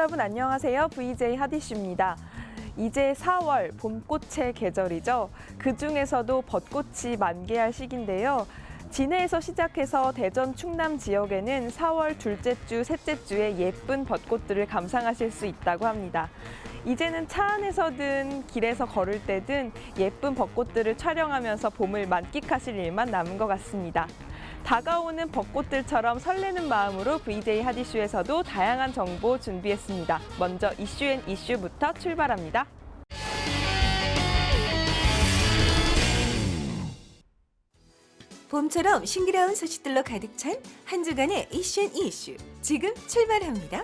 여러분 안녕하세요. VJ 하디슈입니다. 이제 4월 봄꽃의 계절이죠. 그중에서도 벚꽃이 만개할 시기인데요. 진해에서 시작해서 대전, 충남 지역에는 4월 둘째 주, 셋째 주에 예쁜 벚꽃들을 감상하실 수 있다고 합니다. 이제는 차 안에서든 길에서 걸을 때든 예쁜 벚꽃들을 촬영하면서 봄을 만끽하실 일만 남은 것 같습니다. 다가오는 벚꽃들처럼 설레는 마음으로 VJ 하디슈에서도 다양한 정보 준비했습니다. 먼저 이슈부터 출발합니다. 봄처럼 싱그러운 소식들로 가득 찬 한 주간의 이슈 지금 출발합니다.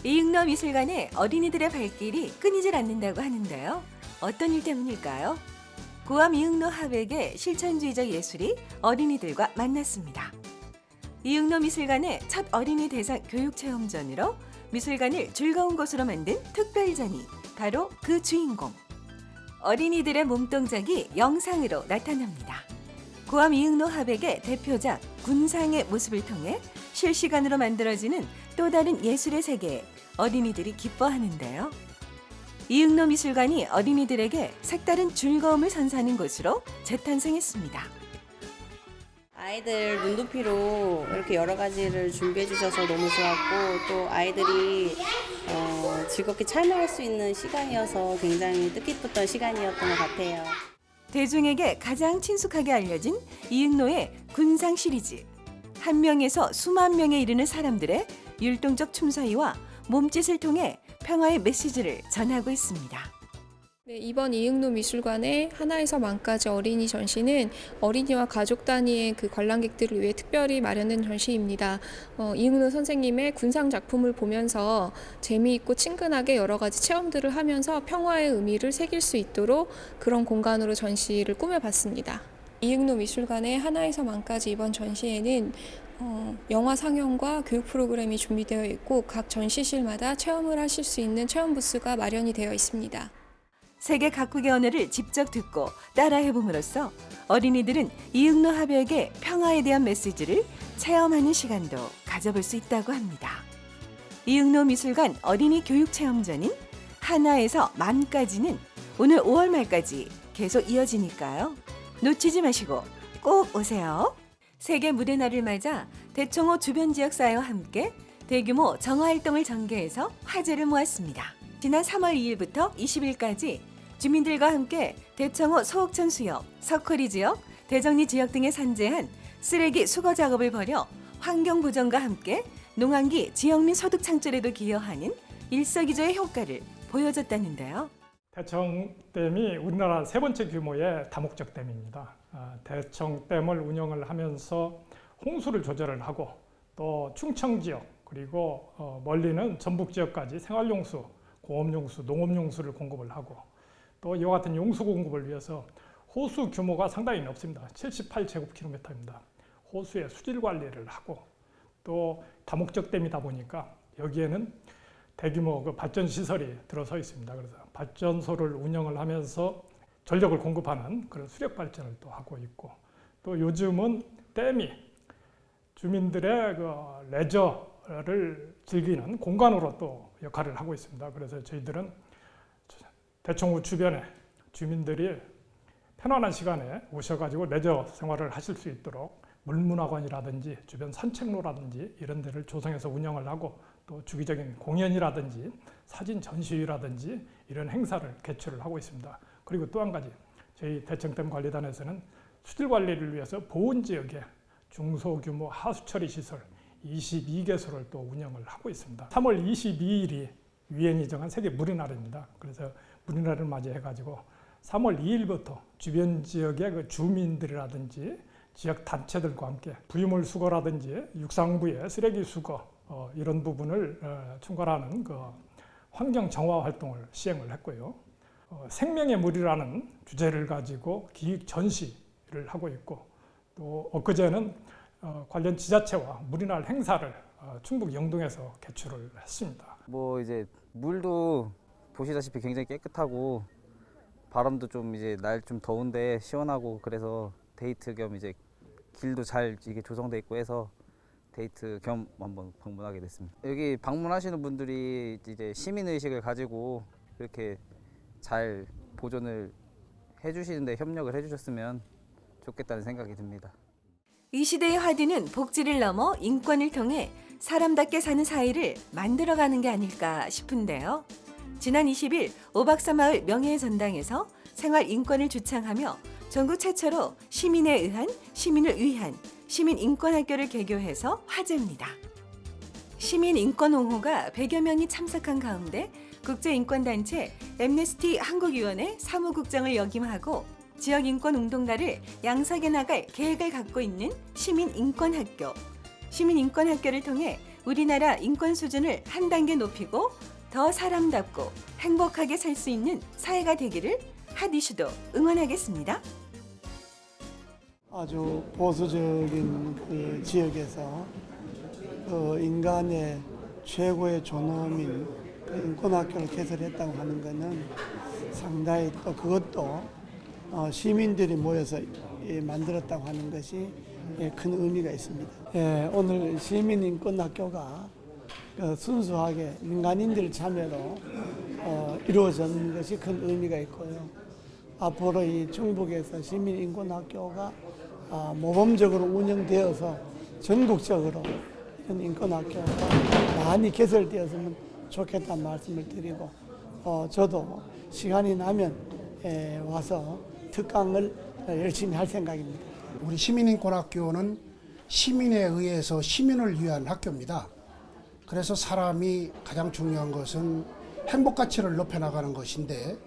이응노 미술관에 어린이들의 발길이 끊이질 않는다고 하는데요. 어떤 일 때문일까요? 고암 이응노 하백의 실천주의적 예술이 어린이들과 만났습니다. 이응노 미술관의 첫 어린이 대상 교육체험전으로 미술관을 즐거운 곳으로 만든 특별전이 바로 그 주인공. 어린이들의 몸동작이 영상으로 나타납니다. 고암 이응노 하백의 대표작 군상의 모습을 통해 실시간으로 만들어지는 또 다른 예술의 세계에 어린이들이 기뻐하는데요. 이응노 미술관이 어린이들에게 색다른 즐거움을 선사하는 곳으로 재탄생했습니다. 아이들 눈높이로 이렇게 여러 가지를 준비해 주셔서 너무 좋았고, 또 아이들이 즐겁게 참여할 수 있는 시간이어서 굉장히 뜻깊었던 시간이었던 것 같아요. 대중에게 가장 친숙하게 알려진 이응노의 군상 시리즈. 한 명에서 수만 명에 이르는 사람들의 율동적 춤사위와 몸짓을 통해 평화의 메시지를 전하고 있습니다. 네, 이번 이응노 미술관의 하나에서 만까지 어린이 전시는 어린이와 가족 단위의 그 관람객들을 위해 특별히 마련된 전시입니다. 이응노 선생님의 군상 작품을 보면서 재미있고 친근하게 여러 가지 체험들을 하면서 평화의 의미를 새길 수 있도록 그런 공간으로 전시를 꾸며봤습니다. 이응노 미술관의 하나에서 만까지 이번 전시에는 영화 상영과 교육 프로그램이 준비되어 있고 각 전시실마다 체험을 하실 수 있는 체험 부스가 마련이 되어 있습니다. 세계 각국의 언어를 직접 듣고 따라해봄으로써 어린이들은 이응노 하백의 평화에 대한 메시지를 체험하는 시간도 가져볼 수 있다고 합니다. 이응노 미술관 어린이 교육체험전인 하나에서 만까지는 오늘 5월 말까지 계속 이어지니까요. 놓치지 마시고 꼭 오세요. 세계 무대 날을 맞아 대청호 주변 지역사회와 함께 대규모 정화활동을 전개해서 화제를 모았습니다. 지난 3월 2일부터 20일까지 주민들과 함께 대청호 소옥천 수역, 석호리 지역, 대정리 지역 등에 산재한 쓰레기 수거 작업을 벌여 환경 보전과 함께 농한기 지역민 소득 창출에도 기여하는 일석이조의 효과를 보여줬다는데요. 대청댐이 우리나라 세 번째 규모의 다목적 댐입니다. 대청댐을 운영을 하면서 홍수를 조절을 하고 또 충청 지역 그리고 멀리는 전북 지역까지 생활용수, 공업용수, 농업용수를 공급을 하고 또 이와 같은 용수 공급을 위해서 호수 규모가 상당히 넓습니다. 78제곱킬로미터입니다. 호수의 수질 관리를 하고 또 다목적 댐이다 보니까 여기에는 대규모 발전 시설이 들어서 있습니다. 그래서 발전소를 운영을 하면서 전력을 공급하는 그런 수력 발전을 또 하고 있고 또 요즘은 댐이 주민들의 레저를 즐기는 공간으로 또 역할을 하고 있습니다. 그래서 저희들은 대청호 주변에 주민들이 편안한 시간에 오셔가지고 레저 생활을 하실 수 있도록 물문학원이라든지 주변 산책로라든지 이런 데를 조성해서 운영을 하고 또 주기적인 공연이라든지 사진 전시회라든지 이런 행사를 개최를 하고 있습니다. 그리고 또 한 가지 저희 대청댐 관리단에서는 수질 관리를 위해서 보온 지역에 중소규모 하수처리 시설 22개소를 또 운영을 하고 있습니다. 3월 22일이 유엔이 정한 세계 물의 날입니다. 그래서 물의 날을 맞이해가지고 3월 2일부터 주변 지역의 그 주민들이라든지 지역 단체들과 함께 부유물 수거라든지 육상부의 쓰레기 수거 이런 부분을 총괄하는 그 환경 정화 활동을 시행을 했고요. 생명의 물이라는 주제를 가지고 기획 전시를 하고 있고 또 엊그제는 관련 지자체와 물의 날 행사를 충북 영동에서 개최를 했습니다. 이제 물도 보시다시피 굉장히 깨끗하고 바람도 좀 이제 날 좀 더운데 시원하고 그래서 데이트 겸 이제 길도 잘 이게 조성돼 있고 해서 데이트 겸 한번 방문하게 됐습니다. 여기 방문하시는 분들이 이제 시민의식을 가지고 이렇게 잘 보존을 해주시는데 협력을 해주셨으면 좋겠다는 생각이 듭니다. 이 시대의 화두는 복지를 넘어 인권을 통해 사람답게 사는 사회를 만들어가는 게 아닐까 싶은데요. 지난 20일 오박사마을 명예의 전당에서 생활 인권을 주창하며 전국 최초로 시민에 의한 시민을 위한 시민인권학교를 개교해서 화제입니다. 시민인권옹호가 100여 명이 참석한 가운데 국제인권단체 엠네스티 한국위원회 사무국장을 역임하고 지역인권운동가를 양성해 나갈 계획을 갖고 있는 시민인권학교. 시민인권학교를 통해 우리나라 인권 수준을 한 단계 높이고 더 사람답고 행복하게 살 수 있는 사회가 되기를 핫이슈도 응원하겠습니다. 아주 보수적인 그 지역에서 그 인간의 최고의 존엄인 그 인권학교를 개설했다고 하는 것은 상당히 또 그것도 시민들이 모여서 만들었다고 하는 것이 큰 의미가 있습니다. 오늘 시민인권학교가 순수하게 민간인들 참여로 이루어진 것이 큰 의미가 있고요. 앞으로 이 충북에서 시민인권학교가 모범적으로 운영되어서 전국적으로 이런 인권학교가 많이 개설되었으면 좋겠다는 말씀을 드리고 저도 시간이 나면 와서 특강을 열심히 할 생각입니다. 우리 시민인권학교는 시민에 의해서 시민을 위한 학교입니다. 그래서 사람이 가장 중요한 것은 행복 가치를 높여나가는 것인데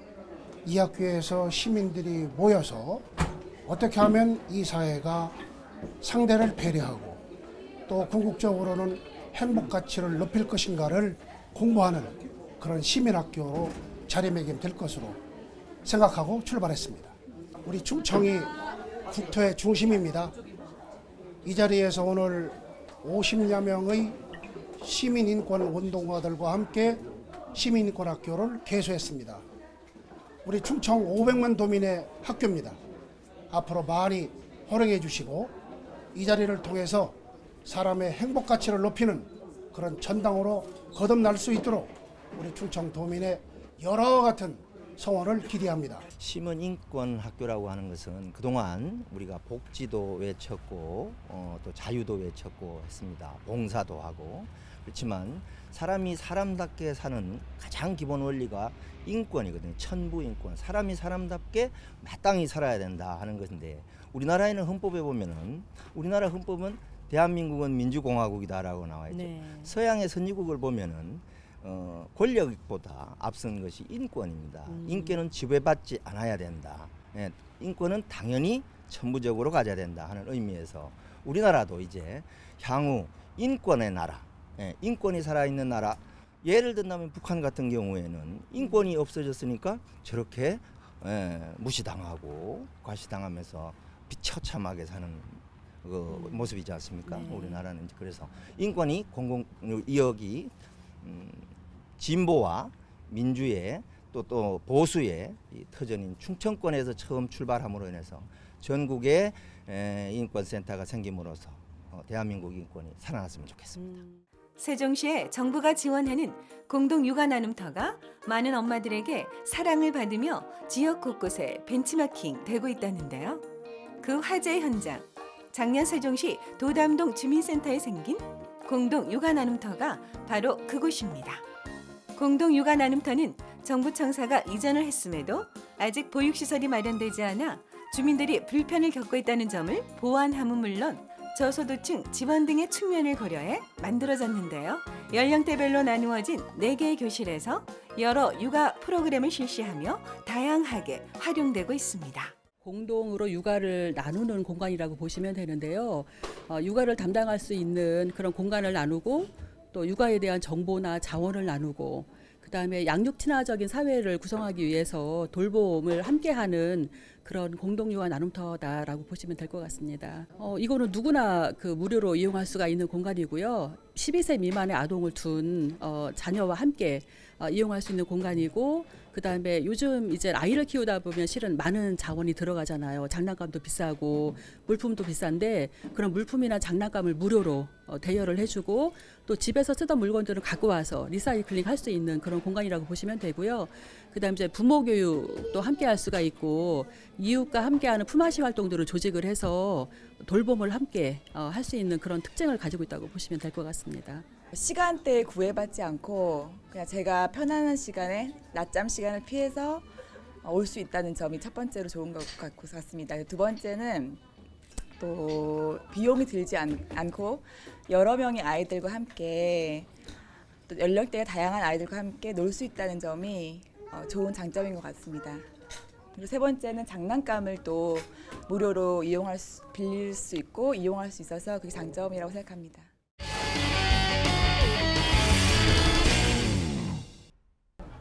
이 학교에서 시민들이 모여서 어떻게 하면 이 사회가 상대를 배려하고 또 궁극적으로는 행복 가치를 높일 것인가를 공부하는 그런 시민학교로 자리매김될 것으로 생각하고 출발했습니다. 우리 충청이 국토의 중심입니다. 이 자리에서 오늘 50여 명의 시민인권 운동가들과 함께 시민인권학교를 개소했습니다. 우리 충청 500만 도민의 학교입니다. 앞으로 많이 활용해 주시고 이 자리를 통해서 사람의 행복 가치를 높이는 그런 전당으로 거듭날 수 있도록 우리 충청 도민의 여러 같은 성원을 기대합니다. 시민인권학교라고 하는 것은 그동안 우리가 복지도 외쳤고 또 자유도 외쳤고 했습니다. 봉사도 하고 그렇지만 사람이 사람답게 사는 가장 기본 원리가 인권이거든요. 천부인권. 사람이 사람답게 마땅히 살아야 된다 하는 것인데 우리나라에는 헌법에 보면은 우리나라 헌법은 대한민국은 민주공화국이다라고 나와 있죠. 네. 서양의 선진국을 보면은 권력보다 앞선 것이 인권입니다. 인권은 지배받지 않아야 된다. 예, 인권은 당연히 천부적으로 가져야 된다 하는 의미에서 우리나라도 이제 향후 인권의 나라, 인권이 살아있는 나라, 예를 든다면 북한 같은 경우에는 인권이 없어졌으니까 저렇게 무시당하고 과시당하면서 비처참하게 사는 그 모습이지 않습니까? 네. 우리나라는 그래서 인권이 공공이역이 진보와 민주의 또 보수의 터전인 충청권에서 처음 출발함으로 인해서 전국에 인권센터가 생김으로써 대한민국 인권이 살아났으면 좋겠습니다. 세종시에 정부가 지원하는 공동 육아 나눔터가 많은 엄마들에게 사랑을 받으며 지역 곳곳에 벤치마킹 되고 있다는데요. 그 화제의 현장, 작년 세종시 도담동 주민센터에 생긴 공동 육아 나눔터가 바로 그곳입니다. 공동 육아 나눔터는 정부 청사가 이전을 했음에도 아직 보육시설이 마련되지 않아 주민들이 불편을 겪고 있다는 점을 보완함은 물론 저소득층 지원 등의 측면을 고려해 만들어졌는데요. 연령대별로 나누어진 4개의 교실에서 여러 육아 프로그램을 실시하며 다양하게 활용되고 있습니다. 공동으로 육아를 나누는 공간이라고 보시면 되는데요. 육아를 담당할 수 있는 그런 공간을 나누고 또 육아에 대한 정보나 자원을 나누고 그다음에 양육 친화적인 사회를 구성하기 위해서 돌봄을 함께하는 그런 공동유아 나눔터다라고 보시면 될 것 같습니다. 이거는 누구나 그 무료로 이용할 수가 있는 공간이고요. 12세 미만의 아동을 둔 자녀와 함께 이용할 수 있는 공간이고, 그다음에 요즘 이제 아이를 키우다 보면 실은 많은 자원이 들어가잖아요. 장난감도 비싸고 물품도 비싼데 그런 물품이나 장난감을 무료로 대여를 해주고, 또 집에서 쓰던 물건들을 갖고 와서 리사이클링 할 수 있는 그런 공간이라고 보시면 되고요. 그다음에 이제 부모 교육도 함께 할 수가 있고, 이웃과 함께하는 품앗이 활동들을 조직을 해서 돌봄을 함께 할 수 있는 그런 특징을 가지고 있다고 보시면 될 것 같습니다. 시간대에 구애받지 않고 그냥 제가 편안한 시간에 낮잠 시간을 피해서 올 수 있다는 점이 첫 번째로 좋은 것 같습니다. 두 번째는 또 비용이 들지 않고 여러 명의 아이들과 함께, 또 연령대가 다양한 아이들과 함께 놀 수 있다는 점이 좋은 장점인 것 같습니다. 그리고 세 번째는 장난감을 또 무료로 빌릴 수 있고 이용할 수 있어서 그게 장점이라고 생각합니다.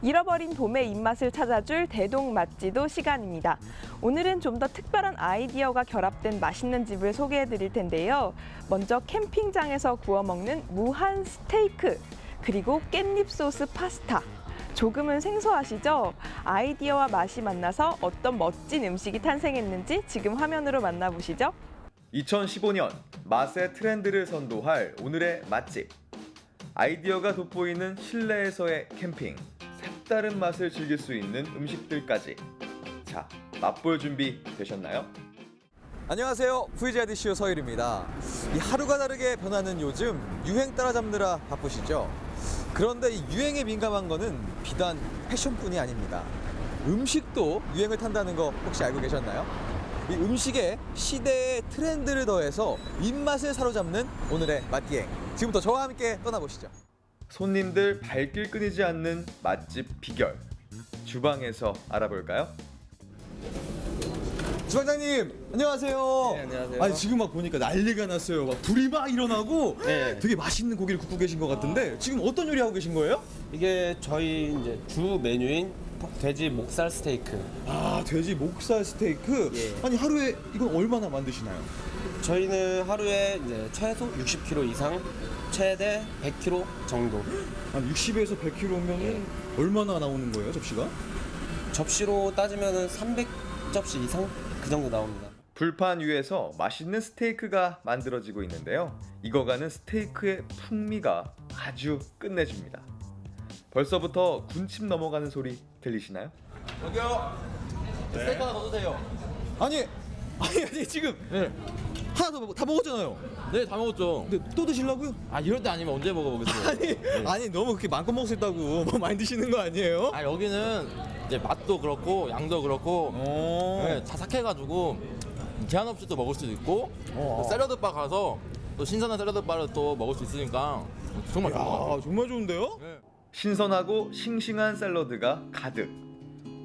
잃어버린 봄의 입맛을 찾아줄 대동 맛지도 시간입니다. 오늘은 좀 더 특별한 아이디어가 결합된 맛있는 집을 소개해 드릴 텐데요. 먼저 캠핑장에서 구워 먹는 무한 스테이크, 그리고 깻잎 소스 파스타. 조금은 생소하시죠? 아이디어와 맛이 만나서 어떤 멋진 음식이 탄생했는지 지금 화면으로 만나보시죠. 2015년 맛의 트렌드를 선도할 오늘의 맛집. 아이디어가 돋보이는 실내에서의 캠핑. 색다른 맛을 즐길 수 있는 음식들까지. 자, 맛볼 준비 되셨나요? 안녕하세요. VJIDCO 서일입니다. 이 하루가 다르게 변하는 요즘 유행 따라잡느라 바쁘시죠? 그런데 이 유행에 민감한 거는 비단 패션뿐이 아닙니다. 음식도 유행을 탄다는 거 혹시 알고 계셨나요? 이 음식에 시대의 트렌드를 더해서 입맛을 사로잡는 오늘의 맛기행. 지금부터 저와 함께 떠나보시죠. 손님들 발길 끊이지 않는 맛집 비결. 주방에서 알아볼까요? 주방장님, 안녕하세요. 네, 안녕하세요. 아니, 지금 막 보니까 난리가 났어요. 막 불이 막 일어나고 네. 되게 맛있는 고기를 굽고 계신 것 같은데 지금 어떤 요리 하고 계신 거예요? 이게 저희 이제 주 메뉴인 돼지 목살 스테이크. 아, 돼지 목살 스테이크. 예. 아니, 하루에 이건 얼마나 만드시나요? 저희는 하루에 이제 최소 60kg 이상, 최대 100kg 정도. 한 60에서 100kg면 예. 얼마나 나오는 거예요, 접시가? 접시로 따지면은 300접시 이상 그 정도 나옵니다. 불판 위에서 맛있는 스테이크가 만들어지고 있는데요. 익어가는 스테이크의 풍미가 아주 끝내줍니다. 벌써부터 군침 넘어가는 소리 들리시나요? 여기요. 네. 스테이크 하나 더 주세요. 아니 지금 하나 다 먹었잖아요. 네, 다 먹었죠. 근데 또 드시려고요? 아, 이럴 때 아니면 언제 먹어보겠어요? 아니 너무 그렇게 마음껏 먹을 수 있다고 뭐 많이 드시는 거 아니에요? 아, 여기는 이제 맛도 그렇고 양도 그렇고 네, 다 삭해가지고 제한 없이 또 먹을 수도 있고 또 샐러드 바 가서 또 신선한 샐러드 바를 또 먹을 수 있으니까 정말 좋은 것 같아요. 정말 좋은데요? 네. 신선하고 싱싱한 샐러드가 가득.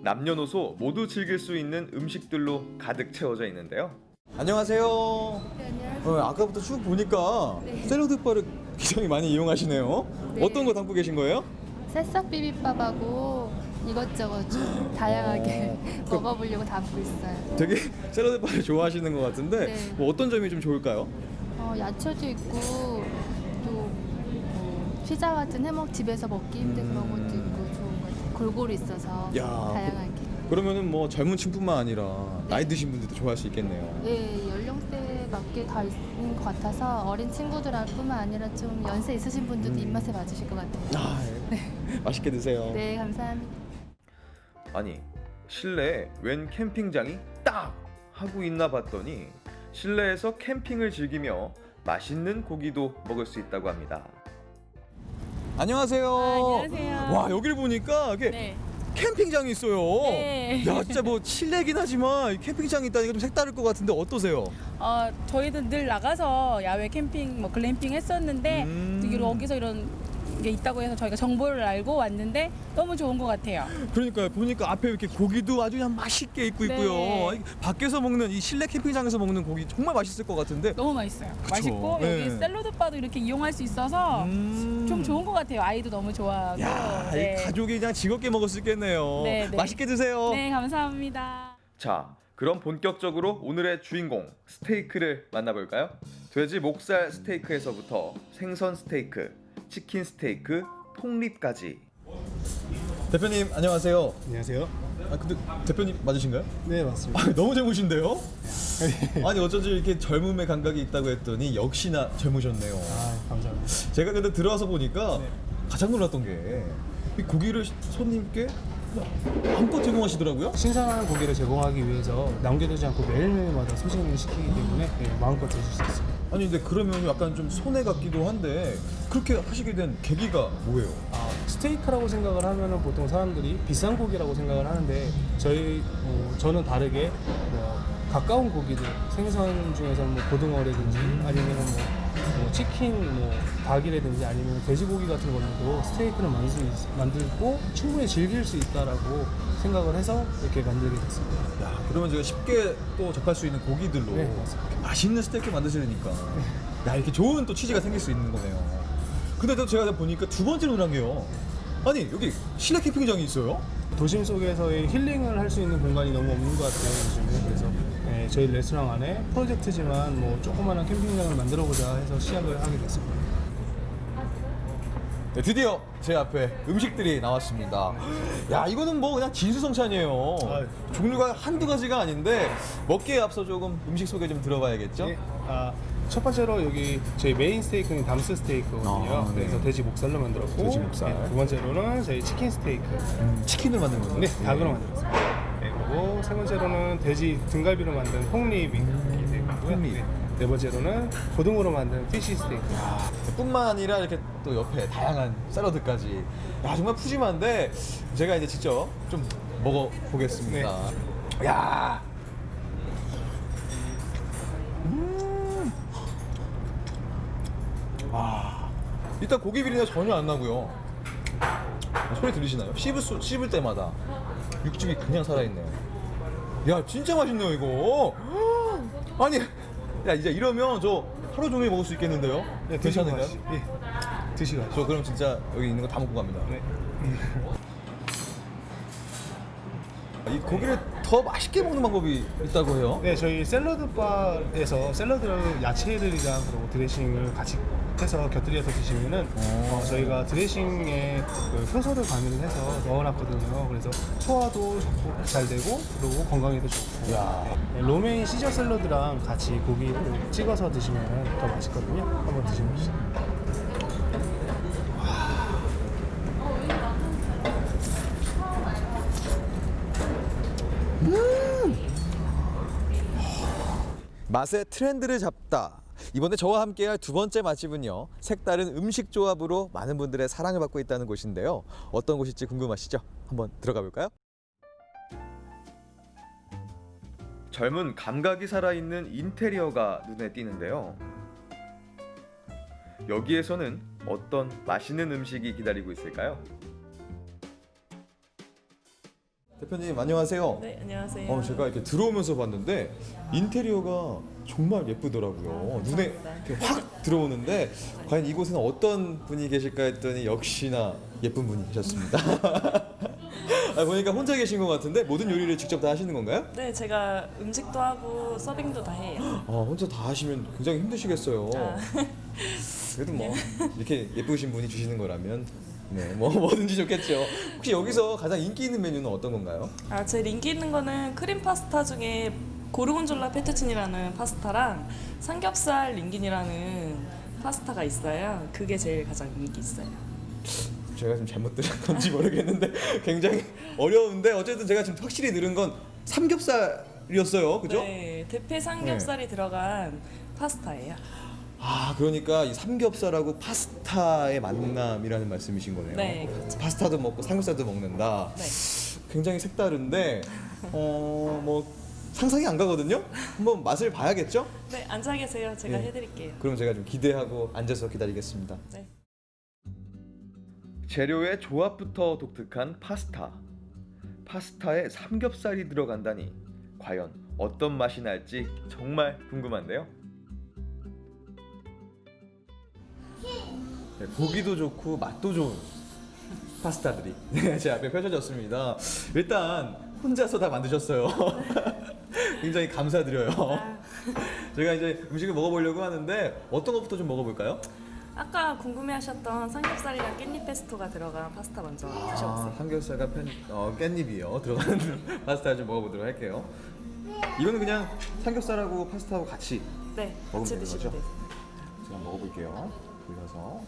남녀노소 모두 즐길 수 있는 음식들로 가득 채워져 있는데요. 안녕하세요. 네, 안녕하세요. 아까부터 쭉 보니까 샐러드 바를 굉장히 많이 이용하시네요. 네. 어떤 거 담고 계신 거예요? 새싹 비빔밥하고 이것저것 좀 다양하게 먹어보려고 담고 있어요. 되게 샐러드 바를 좋아하시는 것 같은데 네. 뭐 어떤 점이 좀 좋을까요? 야채도 있고 또 피자 같은 해먹 집에서 먹기 힘든 그런 것도 있고 좋은 것 같아요. 골고루 있어서 야, 다양하게. 그러면은 뭐 젊은 층뿐만 아니라 나이 드신 분들도 좋아할 수 있겠네요. 네, 연령대에 맞게 다 있는 것 같아서 어린 친구들뿐만 아니라 좀 연세 있으신 분들도 입맛에 맞으실 것 같아요. 아, 네. 맛있게 드세요. 네, 감사합니다. 아니, 실내에 웬 캠핑장이 딱 하고 있나 봤더니 실내에서 캠핑을 즐기며 맛있는 고기도 먹을 수 있다고 합니다. 안녕하세요. 안녕하세요. 와, 여기를 보니까 이게 네. 캠핑장이 있어요. 네. 야, 진짜 뭐 실내긴 하지만 캠핑장이 있다니까 좀 색다를 것 같은데 어떠세요? 저희는 늘 나가서 야외 캠핑, 뭐 글램핑 했었는데 여기서 이런 게 있다고 해서 저희가 정보를 알고 왔는데 너무 좋은 것 같아요. 그러니까요. 보니까 앞에 이렇게 고기도 아주 그냥 맛있게 있고 네. 있고요. 밖에서 먹는 이 실내 캠핑장에서 먹는 고기 정말 맛있을 것 같은데. 너무 맛있어요. 그쵸? 맛있고 네. 여기 샐러드 바도 이렇게 이용할 수 있어서 좀 좋은 것 같아요. 아이도 너무 좋아하고. 야, 네. 이 가족이 그냥 즐겁게 먹을 수 있겠네요. 네, 네. 맛있게 드세요. 네, 감사합니다. 자, 그럼 본격적으로 오늘의 주인공 스테이크를 만나볼까요? 돼지 목살 스테이크에서부터 생선 스테이크, 치킨 스테이크, 폭립까지. 대표님 안녕하세요. 안녕하세요. 아 근데 대표님 맞으신가요? 네, 맞습니다. 아, 너무 젊으신데요? 아니 어쩐지 이렇게 젊음의 감각이 있다고 했더니 역시나 젊으셨네요. 아, 감사합니다. 제가 근데 들어와서 보니까 가장 놀랐던 게 이 고기를 손님께 마음껏 제공하시더라고요. 신선한 고기를 제공하기 위해서 남겨두지 않고 매일매일마다 소진을 시키기 때문에 마음껏 드실 수 있습니다. 아니 근데 그러면 약간 좀 손해 같기도 한데 그렇게 하시게 된 계기가 뭐예요? 스테이크라고 생각을 하면은 보통 사람들이 비싼 고기라고 생각을 하는데 저는 다르게 가까운 고기들 생선 중에서는 뭐 고등어라든지 아니면 뭐 치킨, 닭이라든지 아니면 돼지고기 같은 걸로도 스테이크를 만들고 충분히 즐길 수 있다라고 생각을 해서 이렇게 만들게 됐습니다. 야, 그러면 제가 쉽게 또 접할 수 있는 고기들로 네, 맞습니다. 맛있는 스테이크 만드시려니까 야, 이렇게 좋은 또 취지가 생길 수 있는 거네요. 근데 또 제가 보니까 두 번째로 놀란 게요. 아니 여기 실내 캠핑장이 있어요? 도심 속에서의 힐링을 할 수 있는 공간이 너무 없는 것 같아요, 요즘에. 그래서 저희 레스토랑 안에 프로젝트지만 뭐 조그마한 캠핑장을 만들어보자 해서 시작을 하게 됐습니다. 네, 드디어 제 앞에 음식들이 나왔습니다. 야, 이거는 뭐 그냥 진수성찬이에요. 종류가 한두 가지가 아닌데 먹기에 앞서 조금 음식 소개 좀 들어봐야겠죠? 네. 첫 번째로 여기 저희 메인 스테이크는 담스 스테이크거든요. 네. 그래서 돼지 목살로 만들었고, 돼지 목살. 두 번째로는 저희 치킨 스테이크. 치킨을 만든 거예요? 네, 닭으로 만들었습니다. 네, 그리고 세 번째로는 돼지 등갈비로 만든 폭립이 되고요. 네 번째로는 고등어로 만든 피쉬 스테이크. 뿐만 아니라 이렇게 또 옆에 다양한 샐러드까지. 야, 정말 푸짐한데 제가 이제 직접 좀 먹어보겠습니다. 야. 일단 고기 비린내 전혀 안 나고요. 소리 들리시나요? 씹을 때마다 육즙이 그냥 살아있네요. 야, 진짜 맛있네요 이거. 아니, 야 이제 이러면 저 하루 종일 먹을 수 있겠는데요? 네, 괜찮은가요? 예, 드시고 저 그럼 진짜 여기 있는 거 다 먹고 갑니다. 네. 이 고기를 더 맛있게 먹는 방법이 있다고 해요? 네, 저희 샐러드 바에서 샐러드랑 야채들이랑 그리고 드레싱을 같이 해서 곁들여서 드시면은 저희가 드레싱에 그 효소를 가미를 해서 넣어놨거든요. 그래서 소화도 잘 되고 그리고 건강에도 좋고. 네, 로메인 시저 샐러드랑 같이 고기를 찍어서 드시면 더 맛있거든요. 한번 드셔보시죠. 맛의 트렌드를 잡다. 이번에 저와 함께할 두 번째 맛집은요, 색다른 음식 조합으로 많은 분들의 사랑을 받고 있다는 곳인데요. 어떤 곳일지 궁금하시죠? 한번 들어가 볼까요? 젊은 감각이 살아있는 인테리어가 눈에 띄는데요. 여기에서는 어떤 맛있는 음식이 기다리고 있을까요? 대표님 안녕하세요. 네, 안녕하세요. 제가 이렇게 들어오면서 봤는데 인테리어가 정말 예쁘더라고요. 눈에 이렇게 확 들어오는데 과연 이곳에는 어떤 분이 계실까 했더니 역시나 예쁜 분이 계셨습니다. 보니까 혼자 계신 것 같은데 모든 요리를 직접 다 하시는 건가요? 네, 제가 음식도 하고 서빙도 다 해요. 혼자 다 하시면 굉장히 힘드시겠어요. 그래도 뭐 이렇게 예쁘신 분이 주시는 거라면 네, 뭐든지 좋겠죠. 혹시 여기서 가장 인기 있는 메뉴는 어떤 건가요? 제일 인기 있는 거는 크림 파스타 중에 고르곤졸라 페투치니라는 파스타랑 삼겹살 링긴이라는 파스타가 있어요. 그게 제일 가장 인기 있어요. 제가 지금 잘못 들은 건지 모르겠는데 굉장히 어려운데 어쨌든 제가 지금 확실히 들은 건 삼겹살이었어요. 그죠? 네, 대패 삼겹살이 들어간 파스타예요. 그러니까 이 삼겹살하고 파스타의 만남이라는 말씀이신 거네요. 네, 그렇죠. 파스타도 먹고 삼겹살도 먹는다. 네. 굉장히 색다른데 뭐 상상이 안 가거든요. 한번 맛을 봐야겠죠? 네, 앉아 계세요. 제가 네. 해드릴게요. 그럼 제가 좀 기대하고 앉아서 기다리겠습니다. 네. 재료의 조합부터 독특한 파스타. 파스타에 삼겹살이 들어간다니 과연 어떤 맛이 날지 정말 궁금한데요. 네, 보기도 좋고 맛도 좋은 파스타들이 제 앞에 펼쳐졌습니다. 일단 혼자서 다 만드셨어요. 굉장히 감사드려요. 제가 이제 음식을 먹어보려고 하는데 어떤 것부터 좀 먹어볼까요? 아까 궁금해하셨던 삼겹살이랑 깻잎 페스토가 들어간 파스타 먼저 드셔보세요. 삼겹살과 깻잎이요 들어가는 파스타 좀 먹어보도록 할게요. 이거는 그냥 삼겹살하고 파스타하고 같이 네, 먹으면 같이 되는 드시면 거죠? 되세요. 제가 먹어볼게요. 돌려서.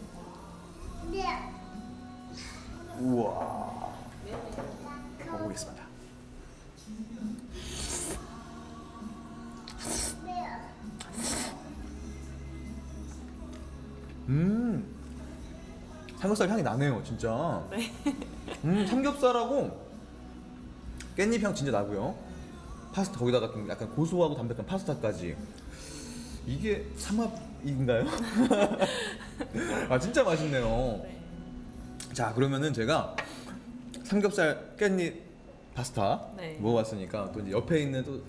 우와. 먹어보겠습니다. 삼겹살 향이 나네요, 진짜. 네. 삼겹살하고 깻잎 향 진짜 나고요. 파스타 거기다가 좀 약간 고소하고 담백한 파스타까지. 이게 삼합인가요? 아 진짜 맛있네요. 자 그러면은 제가 삼겹살 깻잎 파스타 네. 먹어봤으니까 또 이제 옆에 있는 또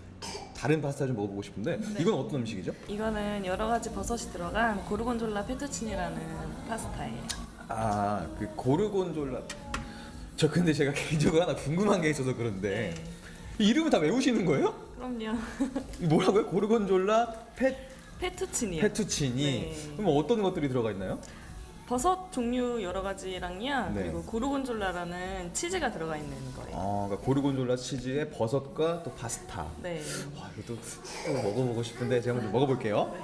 다른 파스타 좀 먹어보고 싶은데 이건 어떤 음식이죠? 이거는 여러 가지 버섯이 들어간 고르곤졸라 페투치니라는 파스타예요. 아 그 고르곤졸라. 저 근데 제가 개인적으로 하나 궁금한 게 있어서 그런데 이 이름을 다 외우시는 거예요? 그럼요. 뭐라고요? 고르곤졸라 페투치니요. 페투치니. 네. 그럼 어떤 것들이 들어가 있나요? 버섯 종류 여러 가지랑요. 네. 그리고 고르곤졸라라는 치즈가 들어가 있는 거예요. 아, 그러니까 고르곤졸라 치즈에 버섯과 또 파스타. 네. 와, 이것도 먹어보고 싶은데 제가 먼저 먹어볼게요.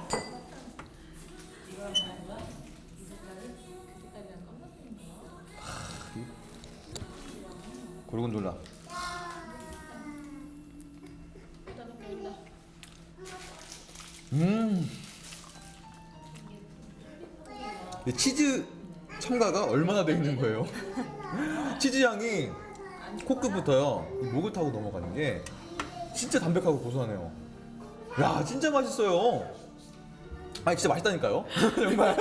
고르곤졸라. 이 치즈 첨가가 얼마나 돼 있는 거예요? 치즈 향이 코끝부터요 목을 타고 넘어가는 게 진짜 담백하고 고소하네요. 야 진짜 맛있어요. 아니 진짜 맛있다니까요. 정말.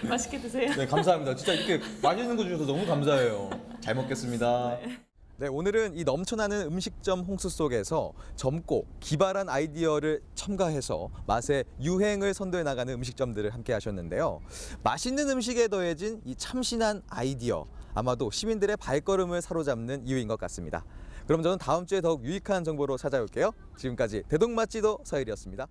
맛있게 드세요. 네 감사합니다. 진짜 이렇게 맛있는 거 주셔서 너무 감사해요. 잘 먹겠습니다. 네, 오늘은 이 넘쳐나는 음식점 홍수 속에서 젊고 기발한 아이디어를 첨가해서 맛의 유행을 선도해 나가는 음식점들을 함께 하셨는데요. 맛있는 음식에 더해진 이 참신한 아이디어, 아마도 시민들의 발걸음을 사로잡는 이유인 것 같습니다. 그럼 저는 다음 주에 더욱 유익한 정보로 찾아올게요. 지금까지 대동맛지도 서일이었습니다.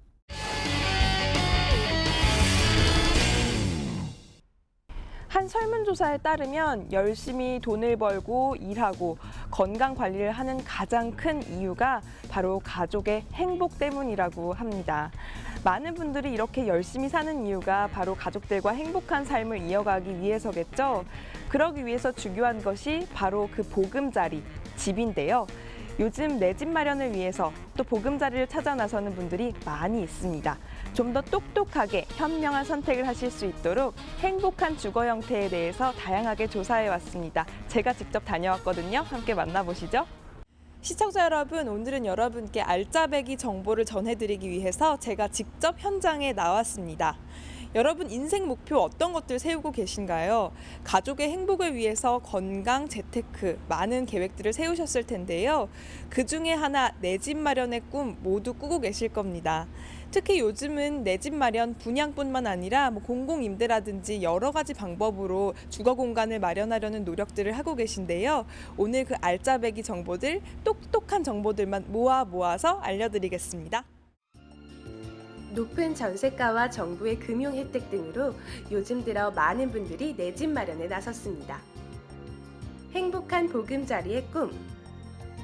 한 설문조사에 따르면 열심히 돈을 벌고 일하고 건강 관리를 하는 가장 큰 이유가 바로 가족의 행복 때문이라고 합니다. 많은 분들이 이렇게 열심히 사는 이유가 바로 가족들과 행복한 삶을 이어가기 위해서겠죠. 그러기 위해서 중요한 것이 바로 그 보금자리, 집인데요. 요즘 내 집 마련을 위해서 또 보금자리를 찾아 나서는 분들이 많이 있습니다. 좀 더 똑똑하게 현명한 선택을 하실 수 있도록 행복한 주거 형태에 대해서 다양하게 조사해 왔습니다. 제가 직접 다녀왔거든요. 함께 만나보시죠. 시청자 여러분, 오늘은 여러분께 알짜배기 정보를 전해드리기 위해서 제가 직접 현장에 나왔습니다. 여러분 인생 목표 어떤 것들 세우고 계신가요? 가족의 행복을 위해서 건강, 재테크, 많은 계획들을 세우셨을 텐데요. 그 중에 하나, 내 집 마련의 꿈 모두 꾸고 계실 겁니다. 특히 요즘은 내 집 마련 분양뿐만 아니라 공공임대라든지 여러 가지 방법으로 주거 공간을 마련하려는 노력들을 하고 계신데요. 오늘 그 알짜배기 정보들, 똑똑한 정보들만 모아서 알려드리겠습니다. 높은 전세가와 정부의 금융 혜택 등으로 요즘 들어 많은 분들이 내 집 마련에 나섰습니다. 행복한 보금자리의 꿈.